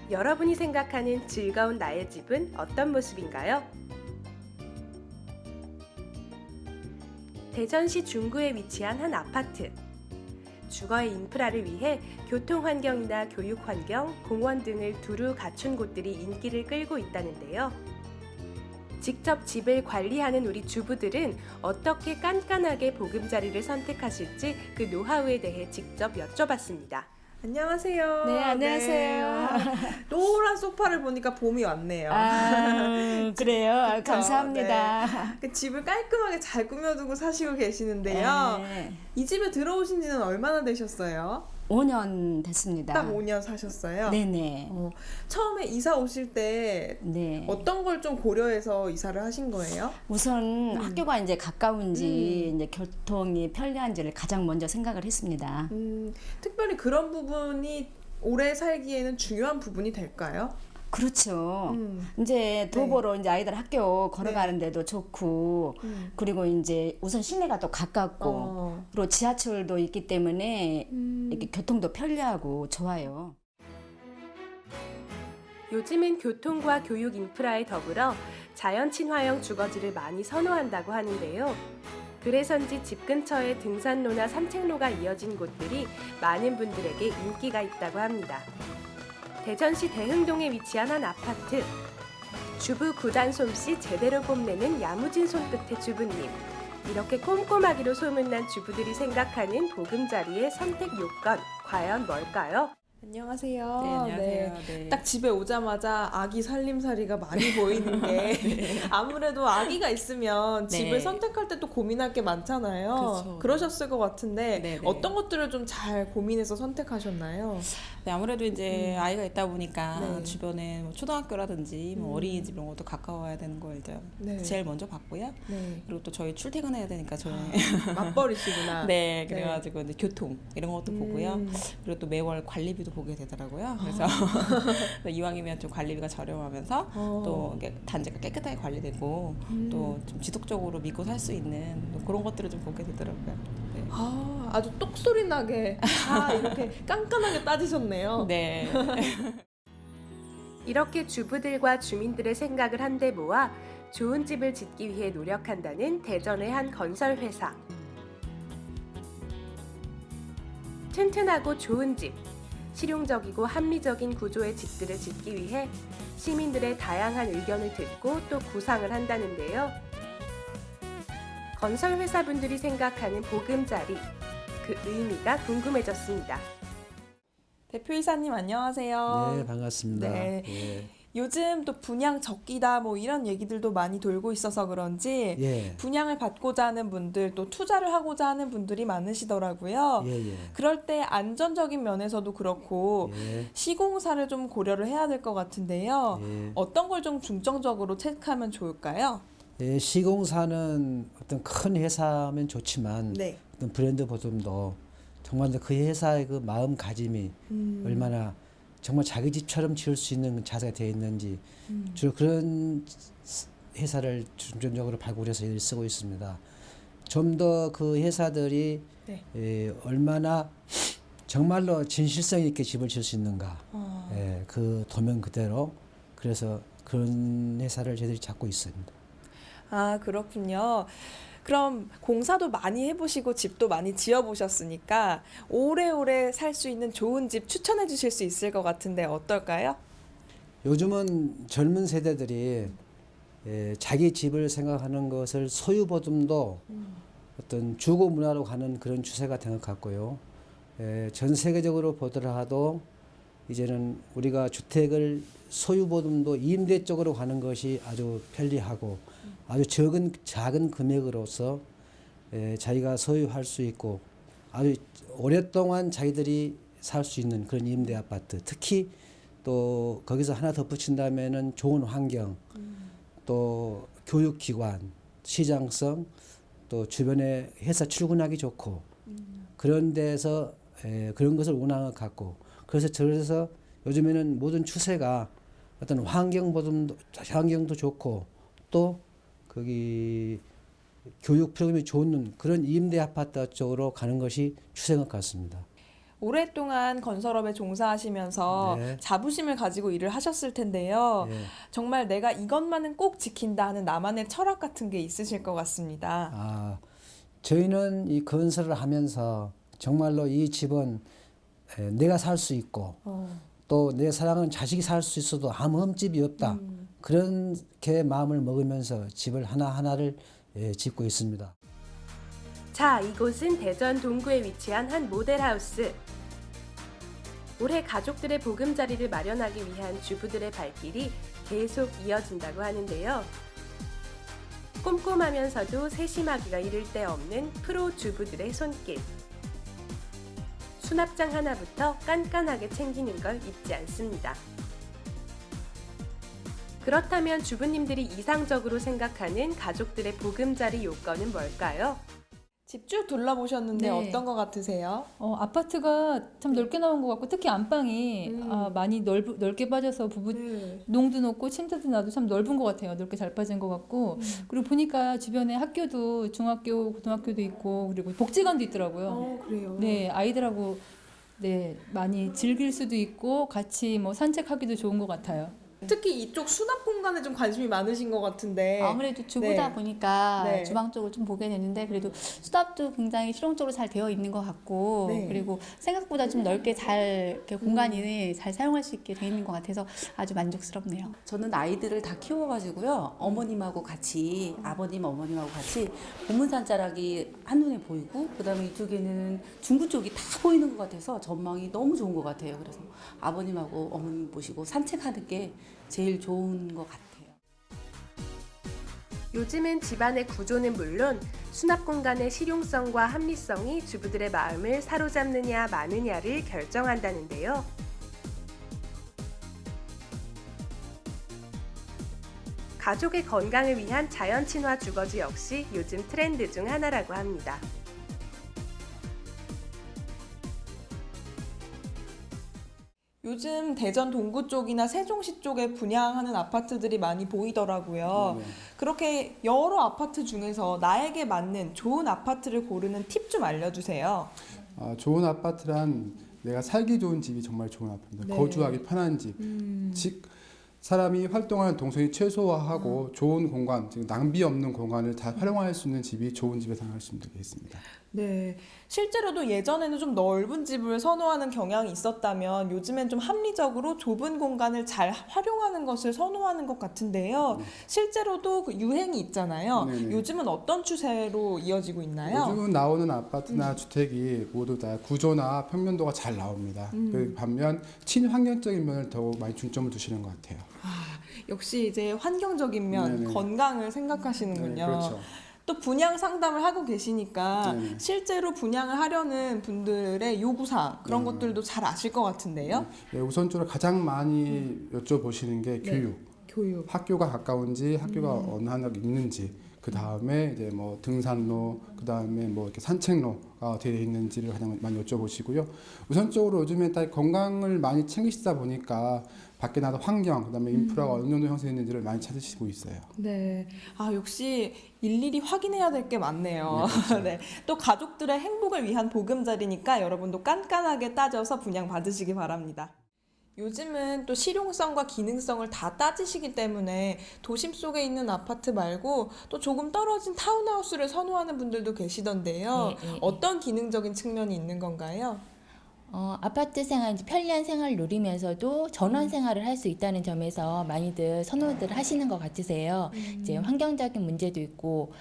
여러분이 생각하는 즐거운 나의 집은 어떤 모습인가요? 대전시 중구에 위치한 한 아파트. 주거의 인프라를 위해 교통환경이나 교육환경, 공원 등을 두루 갖춘 곳들이 인기를 끌고 있다는데요. 직접 집을 관리하는 우리 주부들은 어떻게 깐깐하게 보금자리를 선택하실지 그 노하우에 대해 직접 여쭤봤습니다. 안녕하세요. 네, 안녕하세요. 네. 노란 소파를 보니까 봄이 왔네요. 아, 그래요? 그쵸? 감사합니다. 네. 집을 깔끔하게 잘 꾸며두고 사시고 계시는데요. 네. 이 집에 들어오신 지는 얼마나 되셨어요? 5년 됐습니다. 딱 5년 사셨어요? 네네. 처음에 이사 오실 때 네. 어떤 걸 좀 고려해서 이사를 하신 거예요? 우선 학교가 이제 가까운지 이제 교통이 편리한지를 가장 먼저 생각을 했습니다. 특별히 그런 부분이 오래 살기에는 중요한 부분이 될까요? 그렇죠. 이제 도보로 이제 아이들 학교 걸어가는데도 좋고, 그리고 이제 우선 시내가 또 가깝고, 그리고 지하철도 있기 때문에 이렇게 교통도 편리하고 좋아요. 요즘은 교통과 교육 인프라에 더불어 자연 친화형 주거지를 많이 선호한다고 하는데요. 그래서인지 집 근처에 등산로나 산책로가 이어진 곳들이 많은 분들에게 인기가 있다고 합니다. 대전시 대흥동에 위치한 한 아파트. 주부 구단 솜씨 제대로 뽐내는 야무진 손끝의 주부님. 이렇게 꼼꼼하기로 소문난 주부들이 생각하는 보금자리의 선택 요건, 과연 뭘까요? 안녕하세요. 네, 안녕하세요. 네. 딱 집에 오자마자 아기 살림살이가 많이 보이는 게 아무래도 아기가 있으면 네. 집을 선택할 때 또 고민할 게 많잖아요. 그렇죠. 그러셨을 것 같은데 네, 네. 어떤 것들을 좀 잘 고민해서 선택하셨나요? 네, 아무래도 이제 아이가 있다 보니까 네. 주변에 뭐 초등학교라든지 뭐 어린이집 이런 것도 가까워야 되는 걸 이제 네. 제일 먼저 봤고요. 네. 그리고 또 저희 출퇴근해야 되니까 저희 맞벌이시구나. 네, 그래가지고 이제 교통 이런 것도 보고요. 그리고 또 매월 관리비도 보게 되더라고요. 그래서 이왕이면 좀 관리비가 저렴하면서 또 이게 단지가 깨끗하게 관리되고 또 좀 지속적으로 믿고 살 수 있는 또 그런 것들을 좀 보게 되더라고요. 네. 아주 똑소리 나게 다 이렇게 깐깐하게 따지셨네요. 네. 이렇게 주부들과 주민들의 생각을 한데 모아 좋은 집을 짓기 위해 노력한다는 대전의 한 건설회사. 튼튼하고 좋은 집, 실용적이고 합리적인 구조의 집들을 짓기 위해 시민들의 다양한 의견을 듣고 또 구상을 한다는데요. 건설회사분들이 생각하는 보금자리, 그 의미가 궁금해졌습니다. 대표이사님 안녕하세요. 네, 반갑습니다. 네. 예. 요즘 또 분양 적기다 뭐 이런 얘기들도 많이 돌고 있어서 그런지 예. 분양을 받고자 하는 분들 또 투자를 하고자 하는 분들이 많으시더라고요. 예, 예. 그럴 때 안전적인 면에서도 그렇고 예. 시공사를 좀 고려를 해야 될 것 같은데요. 예. 어떤 걸 좀 중점적으로 체크하면 좋을까요? 예, 시공사는 어떤 큰 회사면 좋지만 네. 어떤 브랜드 보듬도 정말 그 회사의 그 마음가짐이 얼마나 정말 자기 집처럼 지을 수 있는 자세가 되어 있는지 주로 그런 회사를 중점적으로 발굴해서 일을 쓰고 있습니다. 좀 더 그 회사들이 네. 얼마나 정말로 진실성 있게 집을 지을 수 있는가, 그 도면 그대로 그래서 그런 회사를 저희들이 찾고 있습니다. 아, 그렇군요. 그럼 공사도 많이 해보시고 집도 많이 지어보셨으니까 오래오래 살 수 있는 좋은 집 추천해 주실 수 있을 것 같은데 어떨까요? 요즘은 젊은 세대들이 자기 집을 생각하는 것을 소유보듬도 어떤 주거 문화로 가는 그런 추세가 된 것 같고요. 전 세계적으로 보더라도 이제는 우리가 주택을 소유보듬도 임대 쪽으로 가는 것이 아주 편리하고 아주 작은 금액으로서 자기가 소유할 수 있고 아주 오랫동안 자기들이 살 수 있는 그런 임대 아파트, 특히 또 거기서 하나 덧붙인다면은 좋은 환경, 또 교육기관, 시장성, 또 주변에 회사 출근하기 좋고 그런 데서 그런 것을 원하는 것 같고 그래서 요즘에는 모든 추세가 어떤 환경도 좋고 또 거기 교육 프로그램이 좋은 그런 임대 아파트 쪽으로 가는 것이 추세인 것 같습니다. 오랫동안 건설업에 종사하시면서 네. 자부심을 가지고 일을 하셨을 텐데요. 네. 정말 내가 이것만은 꼭 지킨다 하는 나만의 철학 같은 게 있으실 것 같습니다. 저희는 이 건설을 하면서 정말로 이 집은 내가 살 수 있고 또 내 사랑하는 자식이 살 수 있어도 아무 흠집이 없다. 그렇게 마음을 먹으면서 집을 하나하나를 짓고 있습니다. 자, 이곳은 대전 동구에 위치한 한 모델하우스. 올해 가족들의 보금자리를 마련하기 위한 주부들의 발길이 계속 이어진다고 하는데요. 꼼꼼하면서도 세심하기가 이를 데 없는 프로 주부들의 손길. 수납장 하나부터 깐깐하게 챙기는 걸 잊지 않습니다. 그렇다면 주부님들이 이상적으로 생각하는 가족들의 보금자리 요건은 뭘까요? 집 쭉 둘러보셨는데 네. 어떤 것 같으세요? 아파트가 참 넓게 나온 것 같고 특히 안방이 많이 넓게 빠져서 농도 높고 침대도 나도 참 넓은 것 같아요. 넓게 잘 빠진 것 같고 그리고 보니까 주변에 학교도 중학교, 고등학교도 있고 그리고 복지관도 있더라고요. 그래요? 네, 아이들하고 네 많이 즐길 수도 있고 같이 뭐 산책하기도 좋은 것 같아요. 특히 이쪽 수납 공간에 좀 관심이 많으신 것 같은데. 아무래도 주부다 네. 보니까 네. 주방 쪽을 좀 보게 되는데 그래도 수납도 굉장히 실용적으로 잘 되어 있는 것 같고 네. 그리고 생각보다 좀 넓게 잘 이렇게 공간이 잘 사용할 수 있게 되어 있는 것 같아서 아주 만족스럽네요. 저는 아이들을 다 키워가지고요. 어머님하고 같이 아버님 어머님하고 같이 본문산 자락이 한눈에 보이고 그다음에 이쪽에는 중구 쪽이 다 보이는 것 같아서 전망이 너무 좋은 것 같아요. 그래서 아버님하고 어머님 모시고 산책하는 게 제일 좋은 것 같아요. 요즘은 집안의 구조는 물론 수납 공간의 실용성과 합리성이 주부들의 마음을 사로잡느냐 마느냐를 결정한다는데요. 가족의 건강을 위한 자연 친화 주거지 역시 요즘 트렌드 중 하나라고 합니다. 요즘 대전 동구 쪽이나 세종시 쪽에 분양하는 아파트들이 많이 보이더라고요. 그렇게 여러 아파트 중에서 나에게 맞는 좋은 아파트를 고르는 팁 좀 알려주세요. 좋은 아파트란 내가 살기 좋은 집이 정말 좋은 아파트입니다. 네. 거주하기 편한 집. 즉 사람이 활동하는 동선이 최소화하고 좋은 공간, 즉 낭비 없는 공간을 다 활용할 수 있는 집이 좋은 집에 생각할 수 있겠습니다. 네, 실제로도 예전에는 좀 넓은 집을 선호하는 경향이 있었다면 요즘엔 좀 합리적으로 좁은 공간을 잘 활용하는 것을 선호하는 것 같은데요. 실제로도 그 유행이 있잖아요. 네네. 요즘은 어떤 추세로 이어지고 있나요? 요즘은 나오는 아파트나 주택이 모두 다 구조나 평면도가 잘 나옵니다. 그 반면 친환경적인 면을 더 많이 중점을 두시는 것 같아요. 역시 이제 환경적인 면, 네네. 건강을 생각하시는군요. 네, 그렇죠. 또 분양 상담을 하고 계시니까 네네. 실제로 분양을 하려는 분들의 요구사항 그런 것들도 잘 아실 것 같은데요. 네, 우선적으로 가장 많이 여쭤보시는 게 네. 교육. 학교가 가까운지, 학교가 어느 하나 있는지, 그 다음에 이제 뭐 등산로, 그 다음에 뭐 이렇게 산책로가 되어 있는지를 가장 많이 여쭤보시고요. 우선적으로 요즘에 딱 건강을 많이 챙기시다 보니까 밖에 나도 환경, 그 다음에 인프라가 어느 정도 형성했는지를 많이 찾으시고 있어요. 네. 아, 역시 일일이 확인해야 될 게 많네요. 네. 또 가족들의 행복을 위한 보금자리니까 여러분도 깐깐하게 따져서 분양 받으시기 바랍니다. 요즘은 또 실용성과 기능성을 다 따지시기 때문에 도심 속에 있는 아파트 말고 또 조금 떨어진 타운하우스를 선호하는 분들도 계시던데요. 어떤 기능적인 측면이 있는 건가요? 아파트 생활, 이제 편리한 생활을 누리면서도 전원 생활을 할 수 있다는 점에서 많이들 선호들 하시는 것 같으세요. 이제 환경적인 문제도 있고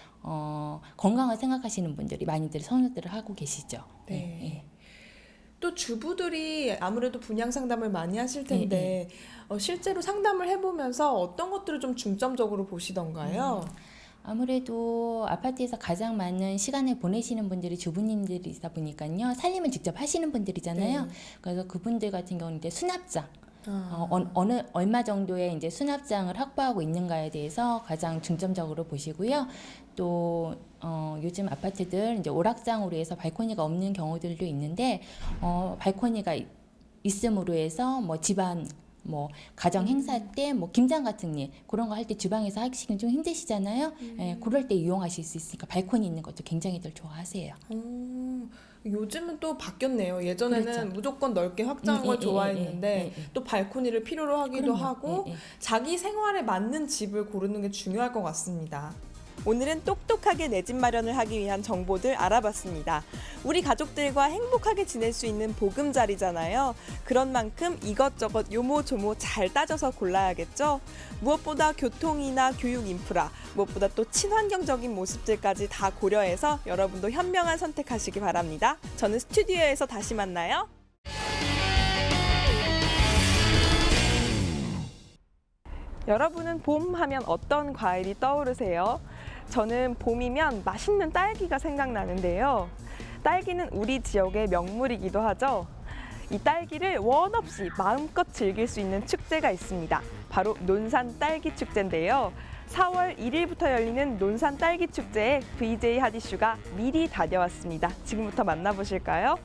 건강을 생각하시는 분들이 많이들 선호들을 하고 계시죠. 네. 또 주부들이 아무래도 분양 상담을 많이 하실 텐데 실제로 상담을 해보면서 어떤 것들을 좀 중점적으로 보시던가요? 아무래도 아파트에서 가장 많은 시간을 보내시는 분들이 주부님들이다 보니까요. 살림을 직접 하시는 분들이잖아요. 네. 그래서 그분들 같은 경우는 이제 수납장, 얼마 정도의 이제 수납장을 확보하고 있는가에 대해서 가장 중점적으로 보시고요. 또 요즘 아파트들 이제 오락장으로 해서 발코니가 없는 경우들도 있는데 발코니가 있음으로 해서 뭐 집안 뭐 가정 행사 때 뭐 김장 같은 일 그런 거 할 때 주방에서 하시긴 좀 힘드시잖아요. 예, 그럴 때 이용하실 수 있으니까 발코니 있는 것도 굉장히들 좋아하세요. 요즘은 또 바뀌었네요. 예전에는 그렇죠. 무조건 넓게 확장한 걸 좋아했는데 또 발코니를 필요로 하기도 그럼요. 하고 자기 생활에 맞는 집을 고르는 게 중요할 것 같습니다. 오늘은 똑똑하게 내 집 마련을 하기 위한 정보들 알아봤습니다. 우리 가족들과 행복하게 지낼 수 있는 보금자리잖아요. 그런 만큼 이것저것 요모조모 잘 따져서 골라야겠죠. 무엇보다 교통이나 교육 인프라, 무엇보다 또 친환경적인 모습들까지 다 고려해서 여러분도 현명한 선택하시기 바랍니다. 저는 스튜디오에서 다시 만나요. 여러분은 봄 하면 어떤 과일이 떠오르세요? 저는 봄이면 맛있는 딸기가 생각나는데요. 딸기는 우리 지역의 명물이기도 하죠. 이 딸기를 원 없이 마음껏 즐길 수 있는 축제가 있습니다. 바로 논산 딸기 축제인데요. 4월 1일부터 열리는 논산 딸기 축제에 VJ 하디슈가 미리 다녀왔습니다. 지금부터 만나보실까요?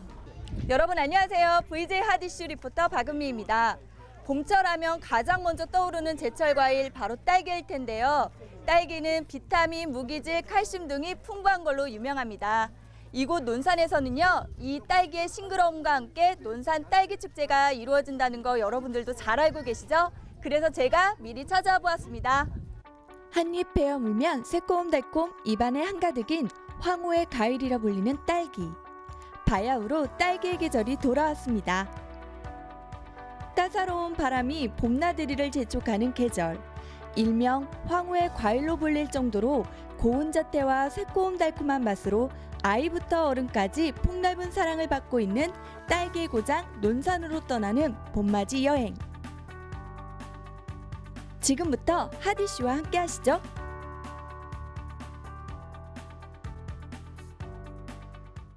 여러분 안녕하세요. VJ 하디슈 리포터 박은미입니다. 봄철 하면 가장 먼저 떠오르는 제철 과일 바로 딸기일 텐데요. 딸기는 비타민, 무기질, 칼슘 등이 풍부한 걸로 유명합니다. 이곳 논산에서는요, 이 딸기의 싱그러움과 함께 논산 딸기 축제가 이루어진다는 거 여러분들도 잘 알고 계시죠? 그래서 제가 미리 찾아와 보았습니다. 한입 베어 물면 새콤달콤 입안에 한가득인 황후의 과일이라 불리는 딸기. 바야흐로 딸기의 계절이 돌아왔습니다. 따사로운 바람이 봄나들이를 재촉하는 계절. 일명 황후의 과일로 불릴 정도로 고운 잣대와 새콤달콤한 맛으로 아이부터 어른까지 폭넓은 사랑을 받고 있는 딸기의 고장 논산으로 떠나는 봄맞이 여행. 지금부터 하디슈와 함께 하시죠.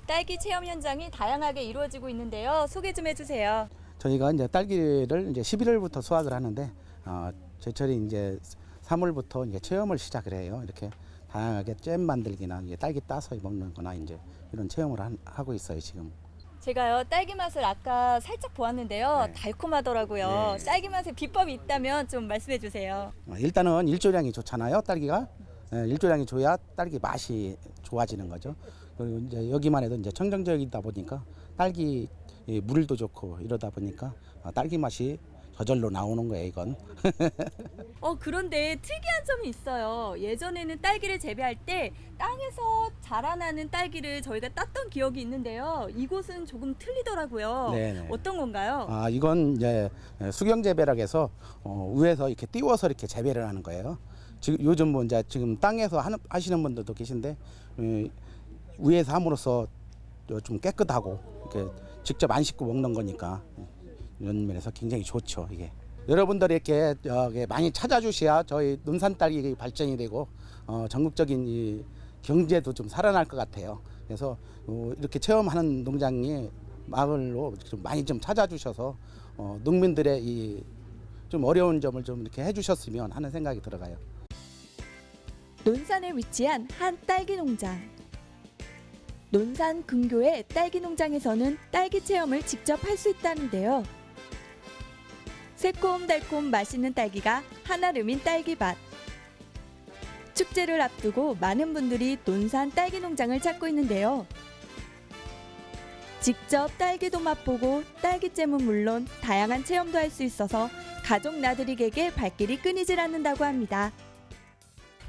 딸기 체험 현장이 다양하게 이루어지고 있는데요. 소개 좀 해주세요. 저희가 이제 딸기를 이제 11월부터 수확을 하는데 제철이 이제 3월부터 이제 체험을 시작을 해요. 이렇게 다양하게 잼 만들기나 이제 딸기 따서 먹는거나 이제 이런 체험을 하고 있어요 지금. 제가요 딸기 맛을 아까 살짝 보았는데요. 달콤하더라고요. 네. 딸기 맛의 비법이 있다면 좀 말씀해 주세요. 일단은 일조량이 좋잖아요 딸기가. 일조량이 줘야 딸기 맛이 좋아지는 거죠. 그리고 이제 여기만 해도 이제 청정지역이다 보니까 딸기 물도 좋고 이러다 보니까 딸기 맛이 저절로 나오는 거예요 이건. 그런데 특이한 점이 있어요. 예전에는 딸기를 재배할 때 땅에서 자라나는 딸기를 저희가 땄던 기억이 있는데요. 이곳은 조금 틀리더라고요. 네네. 어떤 건가요? 이건 이제 수경 재배라고 해서 위에서 이렇게 띄워서 이렇게 재배를 하는 거예요. 지금 요즘 뭐 이제 지금 땅에서 하시는 분들도 계신데 위에서 함으로써 좀 깨끗하고 이렇게 직접 안 씻고 먹는 거니까 이런 면에서 굉장히 좋죠 이게. 여러분들이 이렇게 많이 찾아주셔야 저희 논산 딸기 발전이 되고 전국적인 이 경제도 좀 살아날 것 같아요. 그래서 이렇게 체험하는 농장이 마을로 좀 많이 좀 찾아주셔서 농민들의 이 좀 어려운 점을 좀 이렇게 해주셨으면 하는 생각이 들어가요. 논산에 위치한 한 딸기 농장. 논산 근교의 딸기 농장에서는 딸기 체험을 직접 할 수 있다는데요. 새콤달콤 맛있는 딸기가 한아름인 딸기밭. 축제를 앞두고 많은 분들이 논산 딸기 농장을 찾고 있는데요. 직접 딸기도 맛보고 딸기잼은 물론 다양한 체험도 할 수 있어서 가족 나들이객의 발길이 끊이질 않는다고 합니다.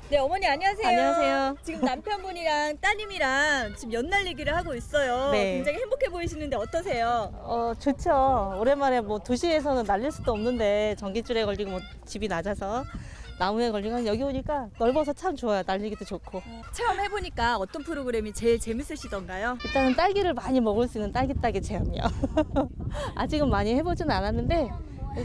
네, 어머니 안녕하세요. 안녕하세요. 지금 남편분이랑 따님이랑 지금 연날리기를 하고 있어요. 네. 굉장히 행복해 보이시는데 어떠세요? 좋죠. 오랜만에 뭐 도시에서는 날릴 수도 없는데 전기줄에 걸리고 뭐 집이 낮아서 나무에 걸리고 여기 오니까 넓어서 참 좋아요. 날리기도 좋고. 체험해보니까 어떤 프로그램이 제일 재밌으시던가요? 일단은 딸기를 많이 먹을 수 있는 딸기 따기 체험이요. 아직은 많이 해보지는 않았는데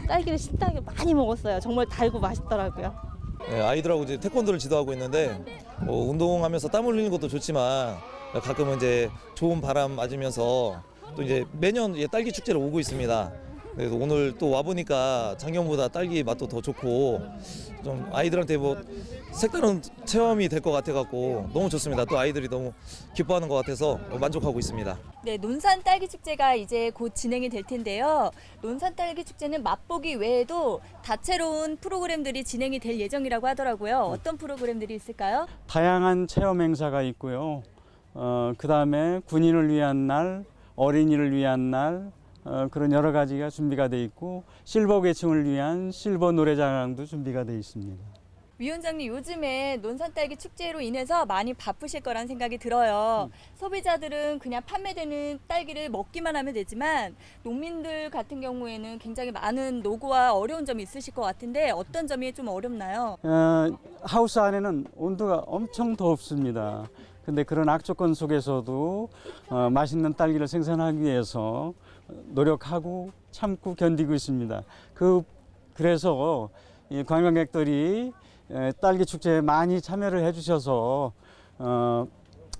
딸기를 신나게 많이 먹었어요. 정말 달고 맛있더라고요. 네, 아이들하고 이제 태권도를 지도하고 있는데 운동하면서 땀 흘리는 것도 좋지만 가끔은 이제 좋은 바람 맞으면서 또 이제 매년 딸기 축제를 오고 있습니다. 그래서 오늘 또 와보니까 작년보다 딸기 맛도 더 좋고 좀 아이들한테 뭐 색다른 체험이 될 것 같아갖고 너무 좋습니다. 또 아이들이 너무 기뻐하는 것 같아서 만족하고 있습니다. 네, 논산 딸기 축제가 이제 곧 진행이 될 텐데요. 논산 딸기 축제는 맛보기 외에도 다채로운 프로그램들이 진행이 될 예정이라고 하더라고요. 어떤 프로그램들이 있을까요? 다양한 체험 행사가 있고요. 그다음에 군인을 위한 날, 어린이를 위한 날, 그런 여러 가지가 준비가 돼 있고 실버 계층을 위한 실버 노래자랑도 준비가 돼 있습니다. 위원장님, 요즘에 논산 딸기 축제로 인해서 많이 바쁘실 거란 생각이 들어요. 소비자들은 그냥 판매되는 딸기를 먹기만 하면 되지만 농민들 같은 경우에는 굉장히 많은 노고와 어려운 점이 있으실 것 같은데 어떤 점이 좀 어렵나요? 하우스 안에는 온도가 엄청 덥습니다. 근데 그런 악조건 속에서도 맛있는 딸기를 생산하기 위해서 노력하고 참고 견디고 있습니다. 그래서 이 관광객들이 딸기 축제에 많이 참여를 해주셔서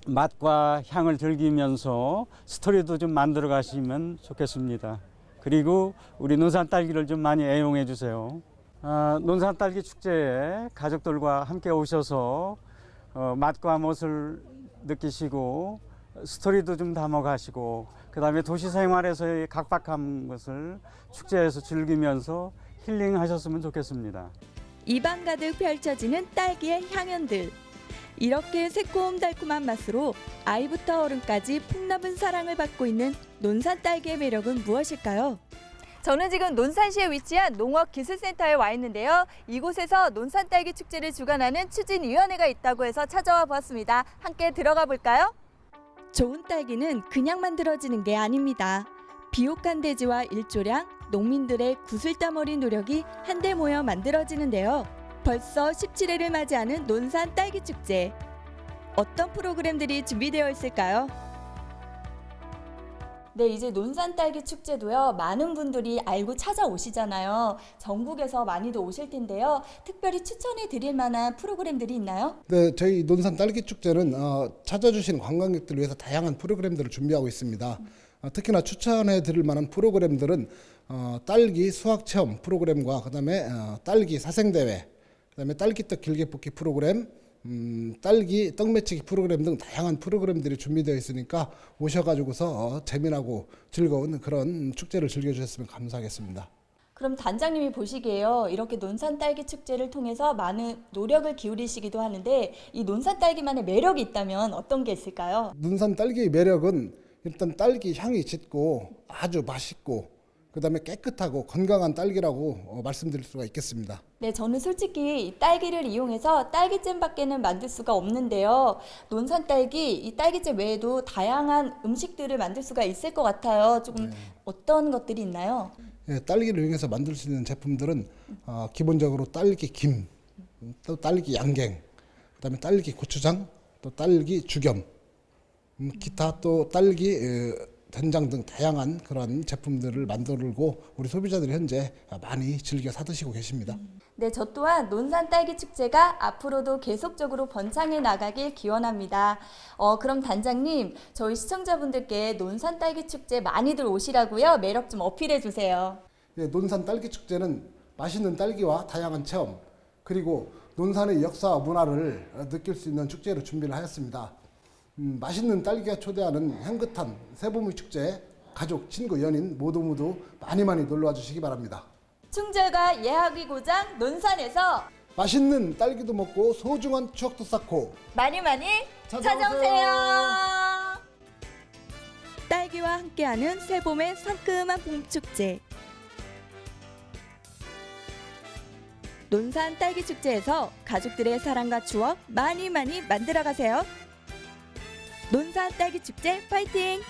맛과 향을 즐기면서 스토리도 좀 만들어 가시면 좋겠습니다. 그리고 우리 논산 딸기를 좀 많이 애용해 주세요. 논산 딸기 축제에 가족들과 함께 오셔서 맛과 멋을 느끼시고 스토리도 좀 담아가시고 그다음에 도시 생활에서의 각박한 것을 축제에서 즐기면서 힐링하셨으면 좋겠습니다. 입안 가득 펼쳐지는 딸기의 향연들. 이렇게 새콤달콤한 맛으로 아이부터 어른까지 폭넓은 사랑을 받고 있는 논산 딸기의 매력은 무엇일까요? 저는 지금 논산시에 위치한 농업기술센터에 와 있는데요. 이곳에서 논산 딸기 축제를 주관하는 추진위원회가 있다고 해서 찾아와 보았습니다. 함께 들어가 볼까요? 좋은 딸기는 그냥 만들어지는 게 아닙니다. 비옥한 대지와 일조량, 농민들의 구슬땀 어린 노력이 한데 모여 만들어지는데요. 벌써 17회를 맞이하는 논산 딸기 축제. 어떤 프로그램들이 준비되어 있을까요? 네, 이제 논산 딸기 축제도요. 많은 분들이 알고 찾아오시잖아요. 전국에서 많이도 오실 텐데요. 특별히 추천해 드릴 만한 프로그램들이 있나요? 네, 저희 논산 딸기 축제는 찾아주신 관광객들을 위해서 다양한 프로그램들을 준비하고 있습니다. 특히나 추천해 드릴 만한 프로그램들은 딸기 수학 체험 프로그램과 그다음에 딸기 사생대회, 그다음에 딸기떡 길게 볶기 프로그램, 딸기 떡매치기 프로그램 등 다양한 프로그램들이 준비되어 있으니까 오셔가지고서 재미나고 즐거운 그런 축제를 즐겨주셨으면 감사하겠습니다. 그럼 단장님이 보시기에요. 이렇게 논산 딸기 축제를 통해서 많은 노력을 기울이시기도 하는데 이 논산 딸기만의 매력이 있다면 어떤 게 있을까요? 논산 딸기의 매력은 일단 딸기 향이 짙고 아주 맛있고 그다음에 깨끗하고 건강한 딸기라고 말씀드릴 수가 있겠습니다. 네, 저는 솔직히 이 딸기를 이용해서 딸기잼밖에는 만들 수가 없는데요. 논산 딸기, 이 딸기잼 외에도 다양한 음식들을 만들 수가 있을 것 같아요. 조금 어떤 것들이 있나요? 예, 딸기를 이용해서 만들 수 있는 제품들은 기본적으로 딸기 김, 또 딸기 양갱, 그다음에 딸기 고추장, 또 딸기 죽염, 기타 또 딸기 된장 등 다양한 그런 제품들을 만들고 우리 소비자들이 현재 많이 즐겨 사드시고 계십니다. 네, 저 또한 논산 딸기 축제가 앞으로도 계속적으로 번창해 나가길 기원합니다. 그럼 단장님, 저희 시청자분들께 논산 딸기 축제 많이들 오시라고요. 매력 좀 어필해 주세요. 예, 논산 딸기 축제는 맛있는 딸기와 다양한 체험 그리고 논산의 역사와 문화를 느낄 수 있는 축제로 준비를 하였습니다. 맛있는 딸기가 초대하는 향긋한 새봄의 축제에 가족, 친구, 연인 모두 많이 놀러와 주시기 바랍니다. 충절과 예학의 고장 논산에서 맛있는 딸기도 먹고 소중한 추억도 쌓고 많이 찾아오세요. 딸기와 함께하는 새봄의 상큼한 봄축제. 논산 딸기 축제에서 가족들의 사랑과 추억 많이 만들어가세요. 논산 딸기 축제 파이팅!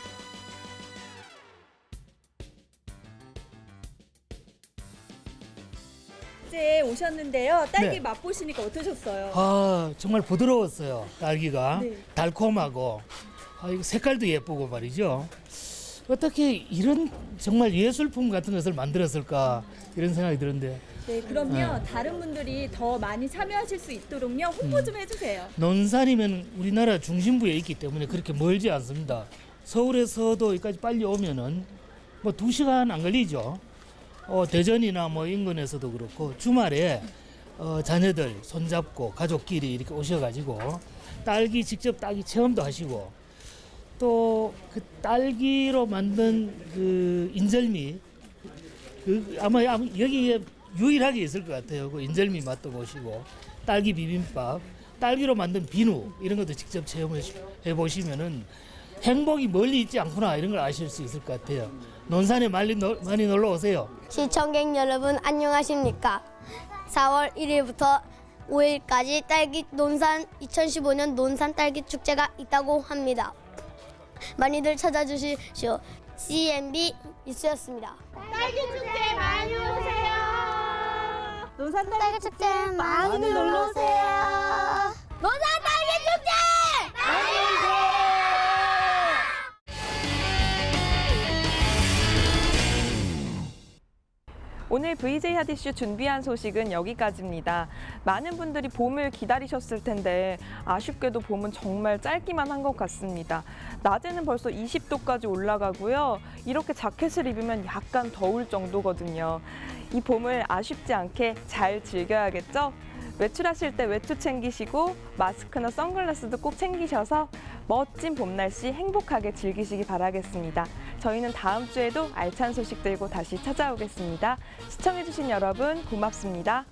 축제에 오셨는데요. 딸기 네. 맛보시니까 어떠셨어요? 정말 부드러웠어요. 딸기가 네. 달콤하고 이거 색깔도 예쁘고 말이죠. 어떻게 이런 정말 예술품 같은 것을 만들었을까 이런 생각이 드는데. 네, 그럼요. 네. 다른 분들이 더 많이 참여하실 수 있도록요. 홍보 좀 해주세요. 논산이면 우리나라 중심부에 있기 때문에 그렇게 멀지 않습니다. 서울에서도 여기까지 빨리 오면은 뭐 2시간 안 걸리죠. 대전이나 뭐 인근에서도 그렇고 주말에 자녀들 손잡고 가족끼리 이렇게 오셔가지고 직접 딸기 체험도 하시고 또 그 딸기로 만든 그 인절미 아마 여기에 유일하게 있을 것 같아요. 그 인절미 맛도 보시고 딸기 비빔밥, 딸기로 만든 비누 이런 것도 직접 체험해 보시면은 행복이 멀리 있지 않구나 이런 걸 아실 수 있을 것 같아요. 논산에 많이 놀러 오세요. 시청객 여러분 안녕하십니까? 4월 1일부터 5일까지 딸기 논산 2015년 논산 딸기 축제가 있다고 합니다. 많이들 찾아주십시오. CNB 이수였습니다. 딸기 축제 많이 오세요. 논산 딸기 축제 많이 놀러 오세요. 논산 딸기 축제 많이 오세요. 오늘 오늘 VJ 하디슈 준비한 소식은 여기까지입니다. 많은 분들이 봄을 기다리셨을 텐데 아쉽게도 봄은 정말 짧기만 한 것 같습니다. 낮에는 벌써 20도까지 올라가고요. 이렇게 자켓을 입으면 약간 더울 정도거든요. 이 봄을 아쉽지 않게 잘 즐겨야겠죠? 외출하실 때 외투 챙기시고 마스크나 선글라스도 꼭 챙기셔서 멋진 봄 날씨 행복하게 즐기시기 바라겠습니다. 저희는 다음 주에도 알찬 소식 들고 다시 찾아오겠습니다. 시청해주신 여러분 고맙습니다.